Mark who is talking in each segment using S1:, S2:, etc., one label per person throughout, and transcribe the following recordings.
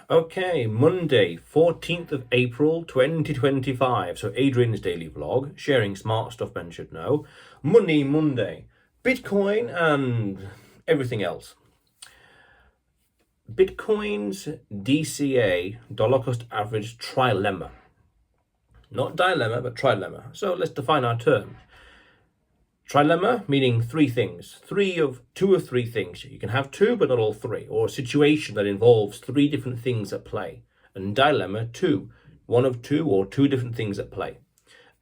S1: Okay, Monday, 14th of April 2025. So Adrian's daily vlog, sharing smart stuff men should know. Money Monday, Bitcoin and everything else. Bitcoin's DCA, dollar cost average trilemma. Not dilemma, but trilemma. So let's define our terms. Trilemma meaning three things, two of three things. You can have two, but not all three, or a situation that involves three different things at play. And dilemma, two, one of two or two different things at play.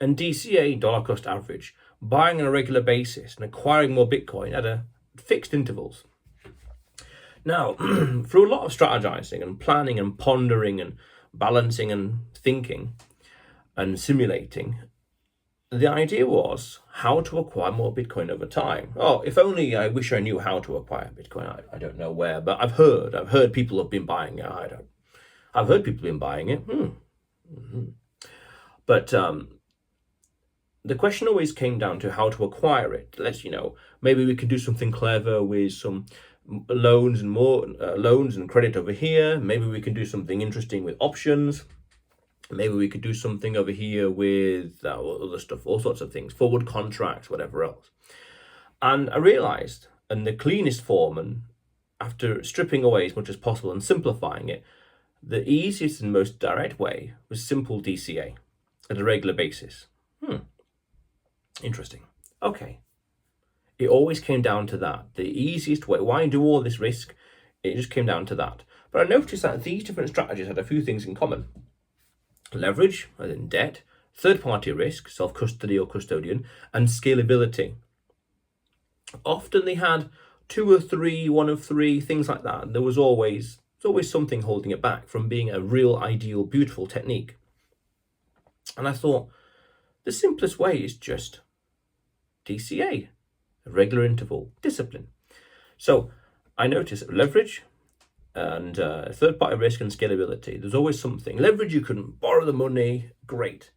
S1: And DCA, dollar cost average, buying on a regular basis and acquiring more Bitcoin at a fixed intervals. Now, through a lot of strategizing and planning and pondering and balancing and thinking and simulating, the idea was how to acquire more Bitcoin over time. Oh, if only I wish I knew how to acquire Bitcoin. I don't know where, but I've heard people have been buying it. I've heard people have been buying it. But the question always came down to how to acquire it. Maybe we could do something clever with some loans and credit over here. Maybe we can do something interesting with options. Maybe we could do something over here with other stuff, all sorts of things, forward contracts, whatever else. And I realized, in the cleanest form, and after stripping away as much as possible and simplifying it, the easiest and most direct way was simple DCA at a regular basis. Interesting. Okay. It always came down to that. The easiest way. Why do all this risk? It just came down to that. But I noticed that these different strategies had a few things in common. Leverage, as in debt, third-party risk, self-custody or custodian, and scalability. Often they had two or three, one of three, things like that. There's always something holding it back from being a real, ideal, beautiful technique. And I thought, the simplest way is just DCA, a regular interval, discipline. So I noticed leverage and third-party risk and scalability. There's always something. Leverage, you can borrow the money, great.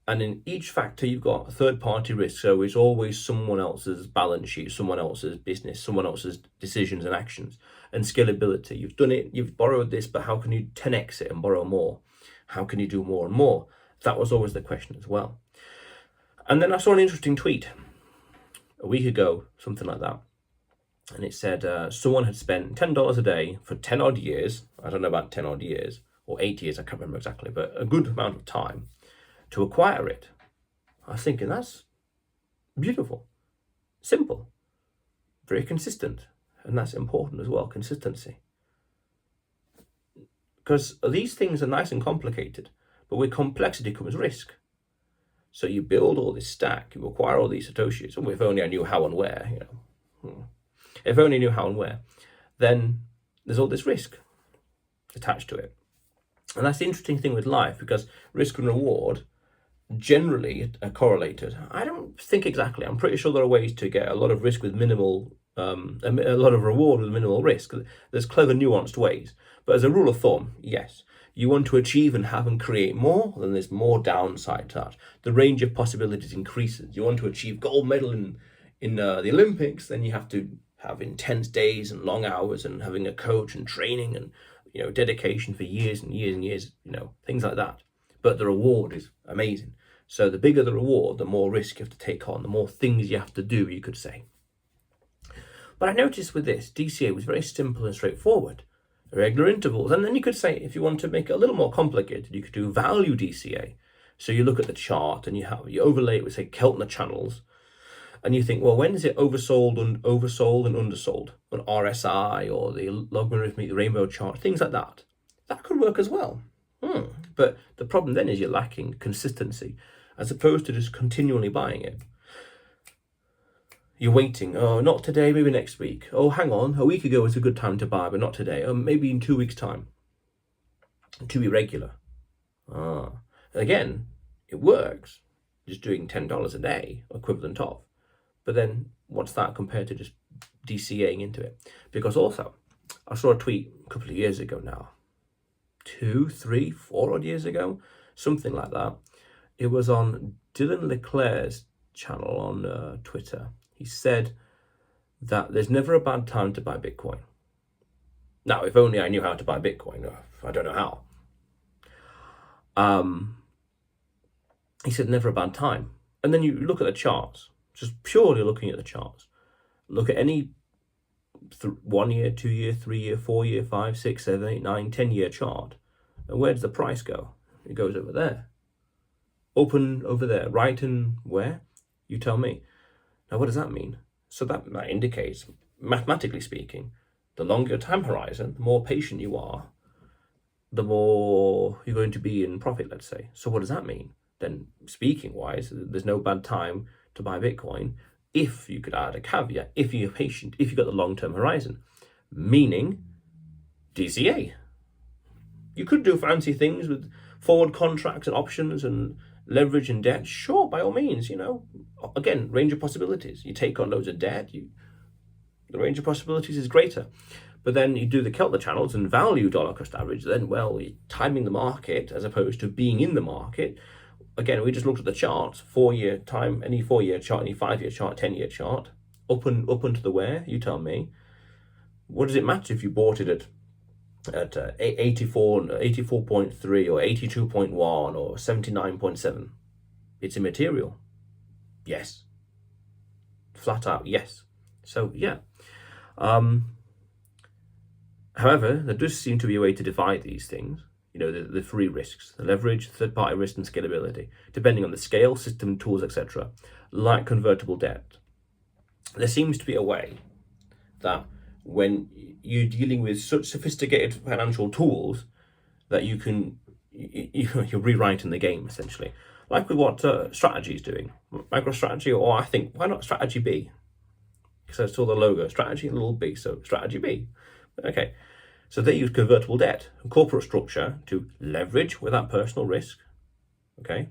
S1: And in each factor, you've got third-party risk. So it's always someone else's balance sheet, someone else's business, someone else's decisions and actions. And scalability, you've done it, you've borrowed this, but how can you 10x it and borrow more? How can you do more and more? That was always the question as well. And then I saw an interesting tweet a week ago, something like that. And it said someone had spent $10 a day for 10 odd years. I don't know about 10 odd years or 8 years, I can't remember exactly, but a good amount of time to acquire it. I was thinking, that's beautiful, simple, very consistent. And that's important as well, consistency. Because these things are nice and complicated, but with complexity comes risk. So you build all this stack, you acquire all these Satoshis, and if only I knew how and where, If only knew how and where, then there's all this risk attached to it. And that's the interesting thing with life, because risk and reward generally are correlated. I don't think exactly. I'm pretty sure there are ways to get a lot of risk with minimal, a lot of reward with minimal risk. There's clever, nuanced ways. But as a rule of thumb, yes, you want to achieve and have and create more, then there's more downside to that. The range of possibilities increases. You want to achieve gold medal in the Olympics, then you have to have intense days and long hours and having a coach and training and dedication for years and years and years, things like that. But the reward is amazing. So the bigger the reward, the more risk you have to take on, the more things you have to do, you could say. But I noticed with this, DCA was very simple and straightforward, regular intervals. And then you could say, if you want to make it a little more complicated, you could do value DCA. So you look at the chart and you overlay it with, say, Keltner channels. And you think, well, when is it oversold and undersold on RSI or the logarithmic rainbow chart, things like that? That could work as well. But the problem then is you're lacking consistency, as opposed to just continually buying it. You're waiting. Oh, not today, maybe next week. Oh, hang on. A week ago was a good time to buy, but not today. Oh, maybe in 2 weeks' time. To be regular. Again, it works. Just doing $10 a day, equivalent of. But then what's that compared to just DCAing into it? Because also, I saw a tweet a couple of years ago now, 2, 3, 4 odd years ago, something like that. It was on Dylan Leclerc's channel on Twitter. He said that there's never a bad time to buy Bitcoin. Now, if only I knew how to buy Bitcoin. I don't know how. He said, never a bad time. And then you look at the charts, just purely looking at the charts. Look at any 1 year, 2 year, 3 year, 4 year, 5, 6, 7, 8, 9, 10 year chart. And where does the price go? It goes over there. Open over there. Right and where? You tell me. Now, what does that mean? So that indicates, mathematically speaking, the longer time horizon, the more patient you are, the more you're going to be in profit, let's say. So what does that mean? Then, speaking wise, there's no bad time to buy Bitcoin if you could add a caveat, if you're patient, if you've got the long-term horizon, meaning DCA. You could do fancy things with forward contracts and options and leverage and debt. Sure, by all means, again, range of possibilities. You take on loads of debt, the range of possibilities is greater. But then you do the Keltner channels and value dollar cost average, then, well, you're timing the market as opposed to being in the market. Again, we just looked at the charts, 4 year time, any 4 year chart, any 5 year chart, 10 year chart, up and to the where, you tell me. What does it matter if you bought it at 84.3 or 82.1 or 79.7? It's immaterial. Yes. Flat out, yes. So, yeah. However, there does seem to be a way to divide these things. The three risks: the leverage, third-party risk, and scalability, depending on the scale, system, tools, etc., like convertible debt. There seems to be a way that when you're dealing with such sophisticated financial tools that you're rewriting the game, essentially. Like with what strategy is doing. MicroStrategy, or I think, why not Strategy B? Because I saw the logo, Strategy, little b, so Strategy B. Okay. So they use convertible debt and corporate structure to leverage without personal risk. Okay.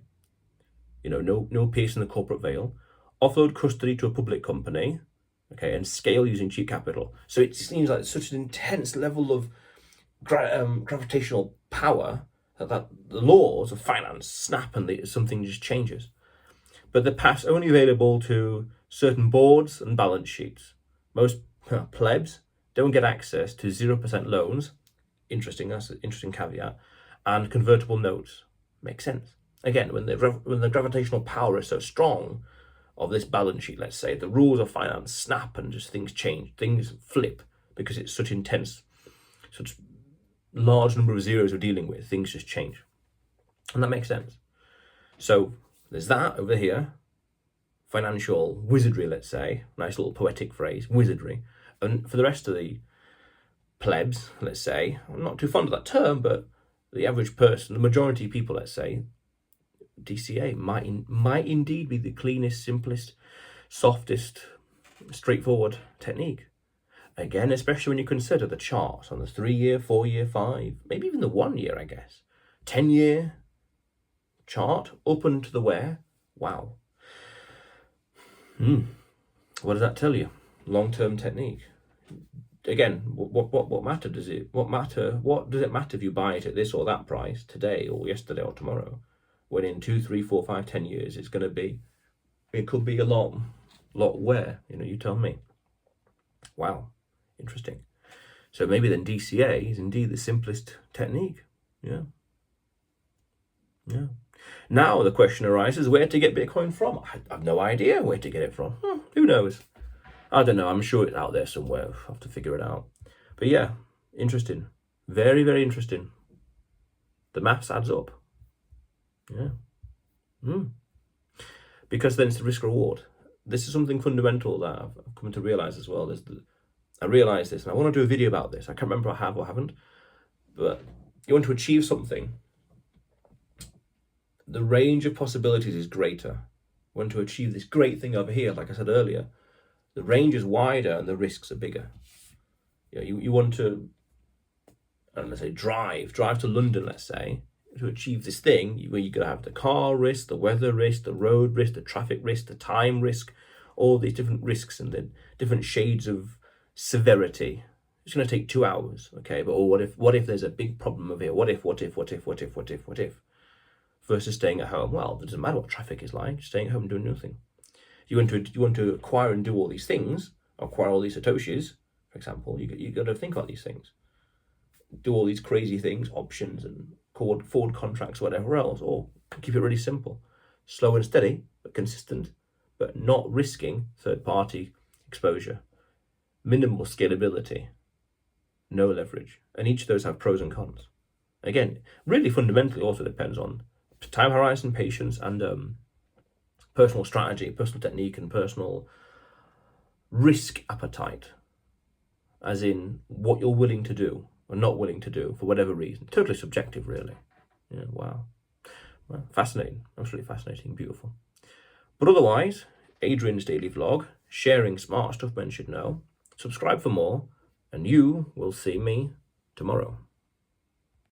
S1: No piercing the corporate veil. Offload custody to a public company. Okay. And scale using cheap capital. So it seems like such an intense level of gravitational power that the laws of finance snap and something just changes. But the path's only available to certain boards and balance sheets. Most plebs don't get access to 0% loans. Interesting, that's an interesting caveat. And convertible notes. Makes sense. Again, when the gravitational power is so strong of this balance sheet, let's say, the rules of finance snap and just things change, things flip, because it's such intense, such large number of zeros we're dealing with, things just change. And that makes sense. So there's that over here, financial wizardry, let's say, nice little poetic phrase, wizardry. And for the rest of the plebs, let's say, I'm not too fond of that term, but the average person, the majority of people, let's say, DCA might indeed be the cleanest, simplest, softest, straightforward technique. Again, especially when you consider the charts on the 3 year, 4 year, 5, maybe even the 1 year, I guess. 10 year chart, up and to the where. Wow. What does that tell you? Long-term technique. Again, what matter does it? What does it matter if you buy it at this or that price today or yesterday or tomorrow? When in 2, 3, 4, 5, 10 years, it could be a lot where. You tell me. Wow, interesting. So maybe then DCA is indeed the simplest technique. Yeah. Now the question arises: where to get Bitcoin from? I have no idea where to get it from. Who knows? I don't know. I'm sure it's out there somewhere. I'll have to figure it out. But yeah, interesting. Very, very interesting. The maths adds up. Yeah. Because then it's the risk reward. This is something fundamental that I've come to realize as well. I realized this, and I want to do a video about this. I can't remember if I have or haven't. But you want to achieve something, the range of possibilities is greater. You want to achieve this great thing over here, like I said earlier. The range is wider and the risks are bigger. You want to, let's say, drive to London, let's say, to achieve this thing, where you're going to have the car risk, the weather risk, the road risk, the traffic risk, the time risk, all these different risks and the different shades of severity. It's going to take 2 hours, okay? But what if there's a big problem over here? What if? Versus staying at home. Well, it doesn't matter what traffic is like, staying at home and doing nothing. You want to acquire and do all these things, acquire all these satoshis, for example. You got to think about these things. do all these crazy things, options and forward contracts, whatever else, or keep it really simple, slow and steady, but consistent, but not risking third-party exposure, minimal scalability, no leverage. And each of those have pros and cons. Again, really fundamentally also depends on time horizon, patience, and personal strategy, personal technique, and personal risk appetite, as in what you're willing to do or not willing to do for whatever reason. Totally subjective, really. Yeah, wow. Well, fascinating, absolutely fascinating, beautiful. But otherwise, Adrian's daily vlog, sharing smart stuff men should know. Subscribe for more, and you will see me tomorrow.